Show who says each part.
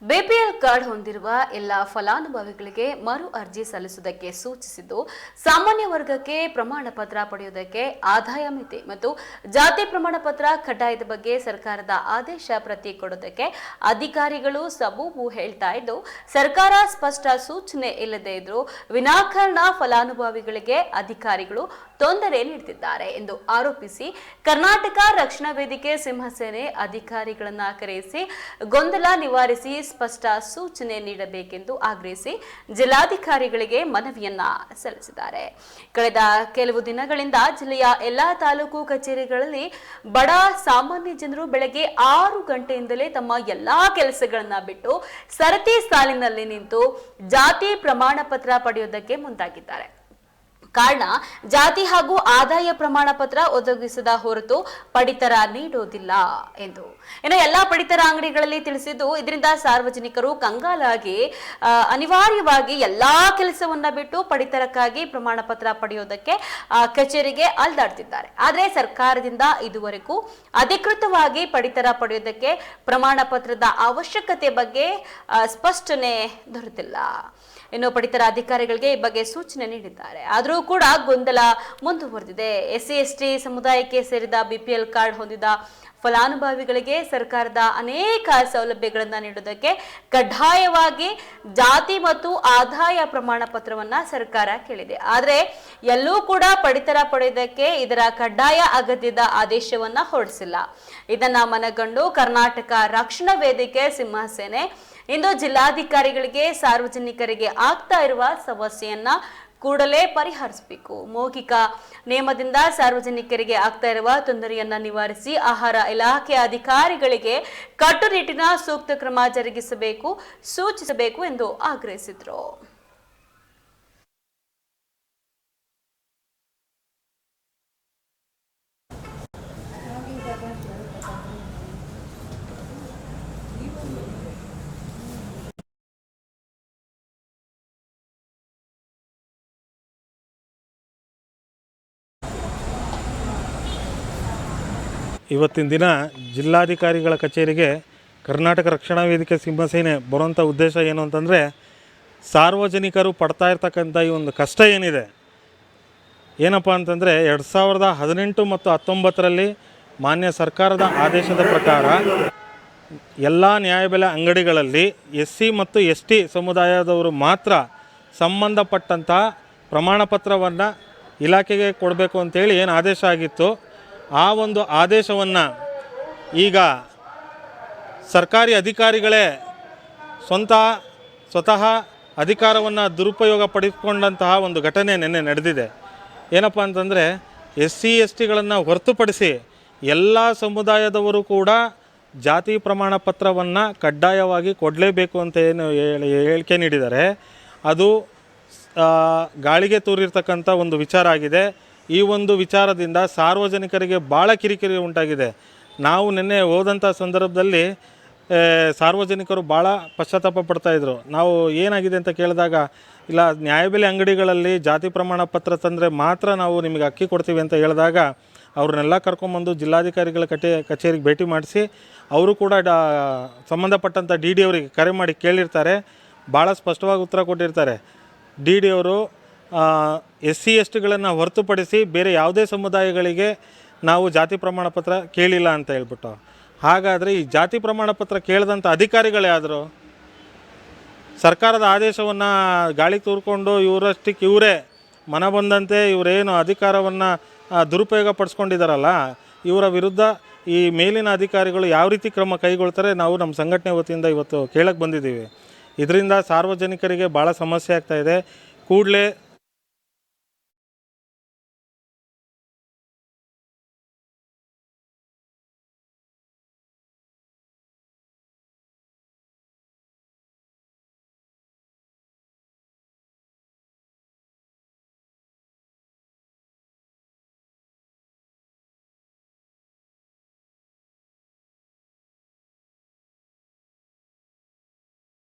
Speaker 1: BPL card ಹೊಂದಿರುವ ಎಲ್ಲ ಫಲಾನುಭವಿಗಳಿಗೆ ಮರು ಅರ್ಜಿ ಸಲ್ಲಿಸುವುದಕ್ಕೆ ಸೂಚಿಸಿದ್ದು, ಸಾಮಾನ್ಯ ವರ್ಗಕ್ಕೆ ಪ್ರಮಾಣ ಪತ್ರ ಪಡೆಯುವುದಕ್ಕೆ ಆದಾಯ ಮಿತಿ ಮತ್ತು ಜಾತಿ ಪ್ರಮಾಣ ಪತ್ರ ಕಡ್ಡಾಯದ ಬಗ್ಗೆ ಸರ್ಕಾರದ ಆದೇಶ ಪ್ರತಿ ಕೊಡುವುದಕ್ಕೆ ಅಧಿಕಾರಿಗಳು ಸಬೂಬು ಹೇಳ್ತಾ ಇದ್ದು, ಸರ್ಕಾರ ಸ್ಪಷ್ಟ ಸೂಚನೆ ಇಲ್ಲದೆ ಇದ್ರೂ ವಿನಾಕಾರಣ ಫಲಾನುಭವಿಗಳಿಗೆ ಅಧಿಕಾರಿಗಳು ತೊಂದರೆ ನೀಡುತ್ತಿದ್ದಾರೆ ಎಂದು ಆರೋಪಿಸಿ ಕರ್ನಾಟಕ ರಕ್ಷಣಾ ವೇದಿಕೆ ಸಿಂಹಸೇನೆ ಅಧಿಕಾರಿಗಳನ್ನ ಕರೆಸಿ ಗೊಂದಲ ನಿವಾರಿಸಿ ಸ್ಪಷ್ಟ ಸೂಚನೆ ನೀಡಬೇಕೆಂದು ಆಗ್ರಹಿಸಿ ಜಿಲ್ಲಾಧಿಕಾರಿಗಳಿಗೆ ಮನವಿಯನ್ನ ಸಲ್ಲಿಸಿದ್ದಾರೆ. ಕಳೆದ ಕೆಲವು ದಿನಗಳಿಂದ ಜಿಲ್ಲೆಯ ಎಲ್ಲಾ ತಾಲೂಕು ಕಚೇರಿಗಳಲ್ಲಿ ಬಡ ಸಾಮಾನ್ಯ ಜನರು ಬೆಳಗ್ಗೆ 6 ಗಂಟೆಯಿಂದಲೇ ತಮ್ಮ ಎಲ್ಲಾ ಕೆಲಸಗಳನ್ನ ಬಿಟ್ಟು ಸರತಿ ಸಾಲಿನಲ್ಲಿ ನಿಂತು ಜಾತಿ ಪ್ರಮಾಣ ಪತ್ರ ಪಡೆಯುವುದಕ್ಕೆ ಮುಂದಾಗಿದ್ದಾರೆ. ಕಾರಣ ಜಾತಿ ಹಾಗೂ ಆದಾಯ ಪ್ರಮಾಣ ಪತ್ರ ಒದಗಿಸದ ಹೊರತು ಪಡಿತರ ನೀಡುವುದಿಲ್ಲ ಎಂದು ಎಲ್ಲಾ ಪಡಿತರ ಅಂಗಡಿಗಳಲ್ಲಿ ತಿಳಿಸಿದ್ದು, ಇದರಿಂದ ಸಾರ್ವಜನಿಕರು ಕಂಗಾಲಾಗಿ ಅನಿವಾರ್ಯವಾಗಿ ಎಲ್ಲಾ ಕೆಲಸವನ್ನ ಬಿಟ್ಟು ಪಡಿತರಕ್ಕಾಗಿ ಪ್ರಮಾಣ ಪತ್ರ ಪಡೆಯುವುದಕ್ಕೆ ಕಚೇರಿಗೆ ಅಲ್ದಾಡ್ತಿದ್ದಾರೆ. ಆದರೆ ಸರ್ಕಾರದಿಂದ ಇದುವರೆಗೂ ಅಧಿಕೃತವಾಗಿ ಪಡಿತರ ಪಡೆಯುವುದಕ್ಕೆ ಪ್ರಮಾಣ ಪತ್ರದ ಅವಶ್ಯಕತೆ ಬಗ್ಗೆ ಸ್ಪಷ್ಟನೆ ದೊರೆತಿಲ್ಲ. ಇನ್ನು ಪಡಿತರ ಅಧಿಕಾರಿಗಳಿಗೆ ಈ ಬಗ್ಗೆ ಸೂಚನೆ ನೀಡಿದ್ದಾರೆ. ಆದರೂ ಕೂಡ ಗೊಂದಲ ಮುಂದುವರೆದಿದೆ. ಎಸ್ಸಿ ಎಸ್ಟಿ ಸಮುದಾಯಕ್ಕೆ ಸೇರಿದ ಬಿಪಿಎಲ್ ಕಾರ್ಡ್ ಹೊಂದಿದ ಫಲಾನುಭವಿಗಳಿಗೆ ಸರ್ಕಾರದ ಅನೇಕ ಸೌಲಭ್ಯಗಳನ್ನು ನೀಡುವುದಕ್ಕೆ ಕಡ್ಡಾಯವಾಗಿ ಜಾತಿ ಮತ್ತು ಆದಾಯ ಪ್ರಮಾಣ ಪತ್ರವನ್ನ ಸರ್ಕಾರ ಕೇಳಿದೆ. ಆದರೆ ಎಲ್ಲೂ ಕೂಡ ಪಡಿತರ ಪಡೆಯುವುದಕ್ಕೆ ಇದರ ಕಡ್ಡಾಯ ಅಗತ್ಯದ ಆದೇಶವನ್ನ ಹೊರಡಿಸಿಲ್ಲ. ಇದನ್ನ ಮನಗಂಡು ಕರ್ನಾಟಕ ರಕ್ಷಣಾ ವೇದಿಕೆ ಸಿಂಹಸೇನೆ ಇಂದು ಜಿಲ್ಲಾಧಿಕಾರಿಗಳಿಗೆ ಸಾರ್ವಜನಿಕರಿಗೆ ಆಗ್ತಾ ಇರುವ ಸಮಸ್ಯೆಯನ್ನ ಕೂಡಲೇ ಪರಿಹರಿಸಬೇಕು. ಮೌಖಿಕ ನೇಮದಿಂದ ಸಾರ್ವಜನಿಕರಿಗೆ ಆಗ್ತಾ ಇರುವ ತೊಂದರೆಯನ್ನ ನಿವಾರಿಸಿ ಆಹಾರ ಇಲಾಖೆ ಅಧಿಕಾರಿಗಳಿಗೆ ಕಟ್ಟುನಿಟ್ಟಿನ ಸೂಕ್ತ ಕ್ರಮ ಜರುಗಿಸಬೇಕು, ಸೂಚಿಸಬೇಕು ಎಂದು ಆಗ್ರಹಿಸಿದರು.
Speaker 2: ಇವತ್ತಿನ ದಿನ ಜಿಲ್ಲಾಧಿಕಾರಿಗಳ ಕಚೇರಿಗೆ ಕರ್ನಾಟಕ ರಕ್ಷಣಾ ವೇದಿಕೆ ಸಿಂಹಸೇನೆ ಬರುವಂಥ ಉದ್ದೇಶ ಏನು ಅಂತಂದರೆ, ಸಾರ್ವಜನಿಕರು ಪಡ್ತಾ ಇರ್ತಕ್ಕಂಥ ಈ ಒಂದು ಕಷ್ಟ ಏನಿದೆ, ಏನಪ್ಪ ಅಂತಂದರೆ 2018 ಮತ್ತು 19ರಲ್ಲಿ ಮಾನ್ಯ ಸರ್ಕಾರದ ಆದೇಶದ ಪ್ರಕಾರ ಎಲ್ಲ ನ್ಯಾಯಬೆಲೆ ಅಂಗಡಿಗಳಲ್ಲಿ ಎಸ್ಸಿ ಮತ್ತು ಎಸ್ಟಿ ಸಮುದಾಯದವರು ಮಾತ್ರ ಸಂಬಂಧಪಟ್ಟಂಥ ಪ್ರಮಾಣ ಪತ್ರವನ್ನು ಇಲಾಖೆಗೆ ಕೊಡಬೇಕು ಅಂತೇಳಿ ಏನು ಆದೇಶ ಆಗಿತ್ತು, ಆ ಒಂದು ಆದೇಶವನ್ನು ಈಗ ಸರ್ಕಾರಿ ಅಧಿಕಾರಿಗಳೇ ಸ್ವತಃ ಅಧಿಕಾರವನ್ನು ದುರುಪಯೋಗ ಪಡಿಸಿಕೊಂಡಂತಹ ಒಂದು ಘಟನೆ ನಿನ್ನೆ ನಡೆದಿದೆ. ಏನಪ್ಪ ಅಂತಂದರೆ, ಎಸ್ಸಿ ಎಸ್ಟಿಗಳನ್ನು ಹೊರತುಪಡಿಸಿ ಎಲ್ಲ ಸಮುದಾಯದವರು ಕೂಡ ಜಾತಿ ಪ್ರಮಾಣ ಪತ್ರವನ್ನು ಕಡ್ಡಾಯವಾಗಿ ಕೊಡಲೇಬೇಕು ಅಂತ ಏನು ಹೇಳಿಕೆ ನೀಡಿದ್ದಾರೆ, ಅದು ಗಾಳಿಗೆ ತೂರಿರ್ತಕ್ಕಂಥ ಒಂದು ವಿಚಾರ ಆಗಿದೆ. ಈ ಒಂದು ವಿಚಾರದಿಂದ ಸಾರ್ವಜನಿಕರಿಗೆ ಭಾಳ ಕಿರಿಕಿರಿ ಉಂಟಾಗಿದೆ. ನಾವು ನಿನ್ನೆ ಹೋದಂಥ ಸಂದರ್ಭದಲ್ಲಿ ಸಾರ್ವಜನಿಕರು ಭಾಳ ಪಶ್ಚಾತ್ತಾಪ ಪಡ್ತಾಯಿದ್ರು. ನಾವು ಏನಾಗಿದೆ ಅಂತ ಕೇಳಿದಾಗ, ಇಲ್ಲ ನ್ಯಾಯಬೆಲೆ ಅಂಗಡಿಗಳಲ್ಲಿ ಜಾತಿ ಪ್ರಮಾಣ ಪತ್ರ ತಂದರೆ ಮಾತ್ರ ನಾವು ನಿಮಗೆ ಅಕ್ಕಿ ಕೊಡ್ತೀವಿ ಅಂತ ಹೇಳಿದಾಗ ಅವ್ರನ್ನೆಲ್ಲ ಕರ್ಕೊಂಬಂದು ಜಿಲ್ಲಾಧಿಕಾರಿಗಳ ಕಚೇರಿಗೆ ಭೇಟಿ ಮಾಡಿಸಿ ಅವರು ಕೂಡ ಸಂಬಂಧಪಟ್ಟಂಥ ಡಿ ಡಿ ಅವರಿಗೆ ಕರೆ ಮಾಡಿ ಕೇಳಿರ್ತಾರೆ. ಭಾಳ ಸ್ಪಷ್ಟವಾಗಿ ಉತ್ತರ ಕೊಟ್ಟಿರ್ತಾರೆ. ಡಿ ಡಿ ಅವರು ಎಸ್ಸಿ ಎಸ್ಟಿಗಳನ್ನು ಹೊರತುಪಡಿಸಿ ಬೇರೆ ಯಾವುದೇ ಸಮುದಾಯಗಳಿಗೆ ನಾವು ಜಾತಿ ಪ್ರಮಾಣ ಪತ್ರ ಕೇಳಿಲ್ಲ ಅಂತ ಹೇಳ್ಬಿಟ್ಟು. ಹಾಗಾದರೆ ಈ ಜಾತಿ ಪ್ರಮಾಣ ಪತ್ರ ಕೇಳಿದಂಥ ಅಧಿಕಾರಿಗಳು ಯಾರು? ಸರ್ಕಾರದ ಆದೇಶವನ್ನು ಗಾಳಿ ತೂರ್ಕೊಂಡು ಇವರಷ್ಟಕ್ಕೆ ಇವರೇ ಮನ ಬಂದಂತೆ ಇವರೇನು ಅಧಿಕಾರವನ್ನು ದುರುಪಯೋಗ ಪಡಿಸ್ಕೊಂಡಿದ್ದಾರಲ್ಲ, ಇವರ ವಿರುದ್ಧ ಈ ಮೇಲಿನ ಅಧಿಕಾರಿಗಳು ಯಾವ ರೀತಿ ಕ್ರಮ ಕೈಗೊಳ್ತಾರೆ ನಾವು ನಮ್ಮ ಸಂಘಟನೆ ವತಿಯಿಂದ ಇವತ್ತು ಕೇಳಕ್ಕೆ ಬಂದಿದ್ದೀವಿ. ಇದರಿಂದ ಸಾರ್ವಜನಿಕರಿಗೆ ಭಾಳ ಸಮಸ್ಯೆ ಆಗ್ತಾಯಿದೆ. ಕೂಡಲೇ